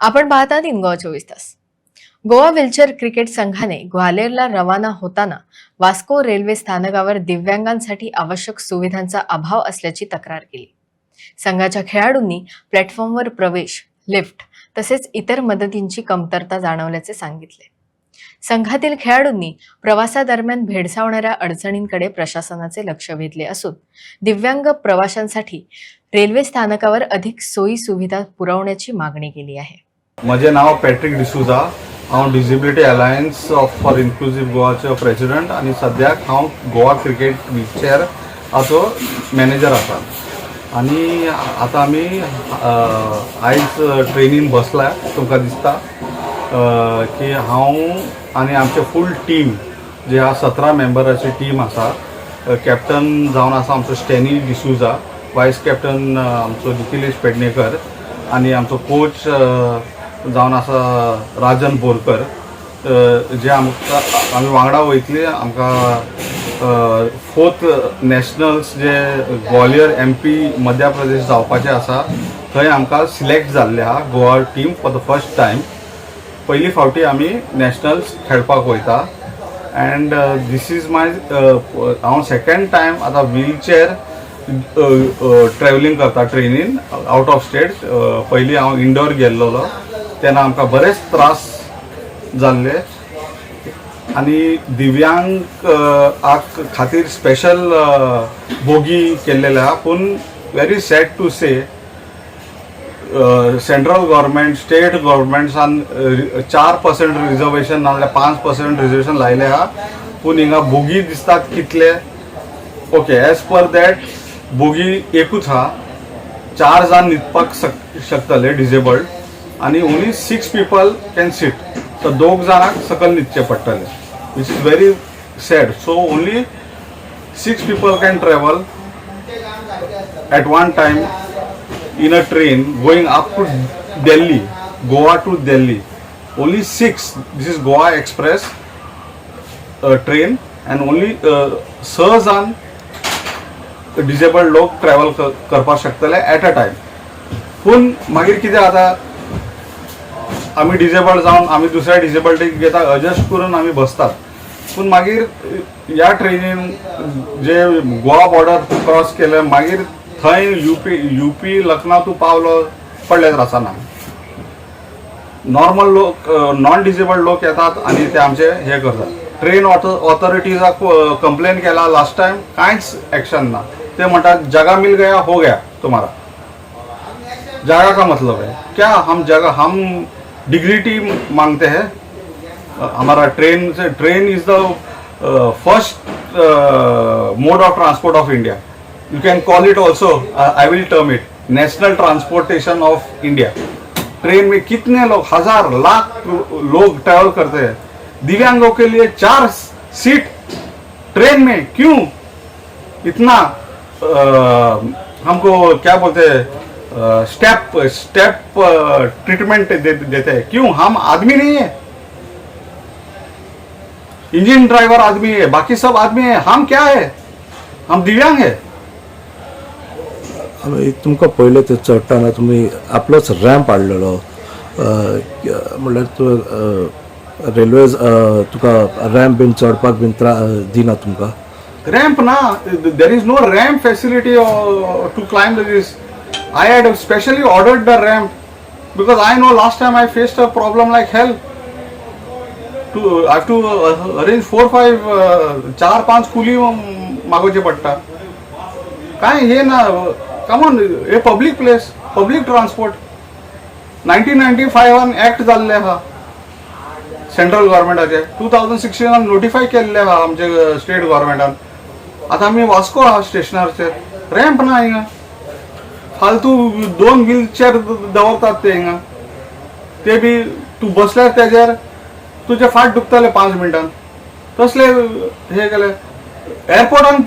आपण पाहतात इन गोवा 24 तास. गोवा व्हीलचेअर क्रिकेट संघाने ग्वाल्हेरला रवाना होताना वास्को रेल्वे स्थानकावर दिव्यांगांसाठी आवश्यक सुविधांचा अभाव असल्याची तक्रार केली. संघाच्या खेळाडूंनी प्लॅटफॉर्मवर प्रवेश, लिफ्ट तसेच इतर मदतींची कमतरता जाणवल्याचे सांगितले. संघातील खेळाडूंनी प्रवासादरम्यान भेडसावणाऱ्या अडचणींकडे प्रशासनाचे लक्ष वेधले असून दिव्यांग प्रवाशांसाठी रेल्वे स्थानकावर अधिक सोयी सुविधा पुरवण्याची मागणी केली आहे. माझे नाव पॅट्रिक डिसूजा. हांव डिसेबिलिटी अलायन्स फॉर इन्क्लुसिव्ह गोवाचो प्रेसिडेंट आणि सद्याक हांव गोवा क्रिकेट व्हीलचेअर हाचो मॅनेजर आसा. आणि आता आमी आयज ट्रेनीन बसला. तुमकां दिसता की हांव आनी आमचे फूल टीम जे हा 17 मेंबराची टीम आसा. कॅप्टन जावन आसा आमचो स्टॅनी डिसूजा, वायस कॅप्टन आमचो निखिलेश पेडणेकर आणि आमचो कोच जावन आसा राजन बोरकर. जे आमकां आमी वांगडा वयतली. आमकां 4th नॅशनल्स जे ग्वालियर MP मध्य प्रदेश जावपाचे आसा थंय आमकां सिलेक्ट जाल्ले आहा Goa team for the first time. पहिली फावटी आमी नॅशनल्स खेळपाक वयता. अँड दीस इज माय हांव सेकंड टायम आतां व्हीलचेअर ट्रॅव्हलिंग करता ट्रेनीन आउट ऑफ स्टेट. पयलीं हांव इंडोर गेल्लो तेन्ना आमकां बरेच त्रास जाल्ले. आनी दिव्यांग खातीर स्पेशल बोगी केल्लेले आहा. पूण very sad to say central government, state गव्हर्मेंट्सान 4% रिजर्वेशन नाजाल्यार 5% रिजर्वेशन लायले आहा. पूण हिंगा बोगी दिसतात कितले. Okay, as per that bogie एकूच आहा. 4 जाण न्हिदपाक शकतले डिसेबल्ड आणि ओनली 6 people कॅन सीट. तर 2 जाणांक सकयल न्हिदचे पडटले, which is very sad. So only 6 people can travel at one time in a train going up to Delhi, Goa to Delhi. Only 6. This is Goa Express train, and only 6 जाण disabled लोक travel करपाक शकतले at a time. पूण मागीर कितें जाता, आमी disabled जावन आमी दुसऱ्या डिसेबल्डीक घेता, एडजस्ट करून आमी बसतात. पूण मागीर ह्या ट्रेनीन जे गोवा बॉर्डर क्रॉस केले मागीर थंय यूपी लखनौ तूं पावलो पडले त्रासाना. नॉर्मल लोक, नॉन डिसेबल्ड लोक येतात आणि ते आमचे हे करतात. ट्रेन ऑथॉरिटीजाक कंप्लेन केला लास्ट टाइम, कांयच ॲक्शन ना. ते म्हणतात जगह मिल गया हो गया तुम्हारा. जगह का मतलब है क्या? हम डिग्निटी मांगते हैं. हमारा train is the first mode of transport of India. You can call it also, I will term it, national transportation of India. Train में कितने लोग, 1000 लाख लोग ट्रैवल करते हैं. दिव्यांगों के लिए 4 सीट ट्रेन में क्यों इतना हमको क्या बोलते हैं स्टेप ट्रीटमेंट देते हैं? क्यों? हम आदमी नहीं है? इंजिन ड्राइवर आदमी है, बाकी सब आदमी है. हम क्या है? हम दिव्यांग है. तुमकां पयलें ते चडटाना तुमी आपलोच रॅम्प हाडलेलो, म्हणल्यार तूं रेल्वे तुका रॅम्प बीन चडपाक बीन दिना तुमकां? रॅम्प ना, there is no ramp facility to climb this. I had specially ordered the ramp because I know last time I faced a problem like hell. I have to arrange 4-5 कुली मागोवचे पडटा. काय हे ना. Come on, a public place, public transport. 1995 act जाल्ले आहा central गव्हर्मेंटाचे. 2016 notify केल्ले आहा आमचे स्टेट गव्हर्मेंटान. आतां आमी वास्को आहा स्टेशनारचेर, रॅम्प ना हिंगा. फालतू 2 व्हीलचेअर दवरतात ते हिंगा. ते बी तूं बसल्यार तेजेर तुजे फाट दुखतले 5 मिनटान. तसले हे केले. एअरपोर्टान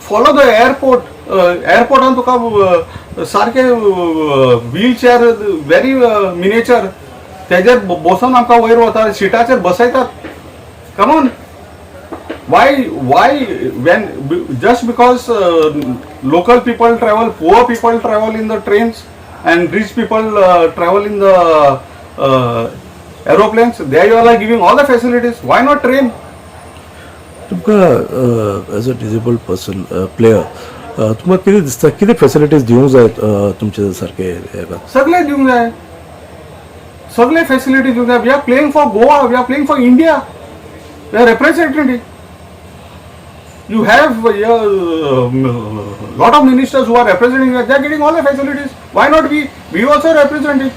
फॉलो द एअरपोर्ट. एअरपोर्टान तुका सारखे व्हीलचेअर व्हेरी मिनेचर तेजेर बसून आमकां वयर वता, सिटाचेर बसयतात. Come on, why when just because local people travel, poor people travel in the trains and rich people travel in the aeroplanes. They all are giving all the facilities. Why not train? तुमकां as a disabled person player तुमकां कितें दिसता कितें facilities दिवंक जाय तुमचे सारके हेका? सगळे दिवंक जाय, सगळे फॅसिलिटी दिवंक जाय. We are playing for Goa, we are playing for India, we are representative. You have lot of ministers who are representing. They are getting all the facilities. Why not we? We also representing.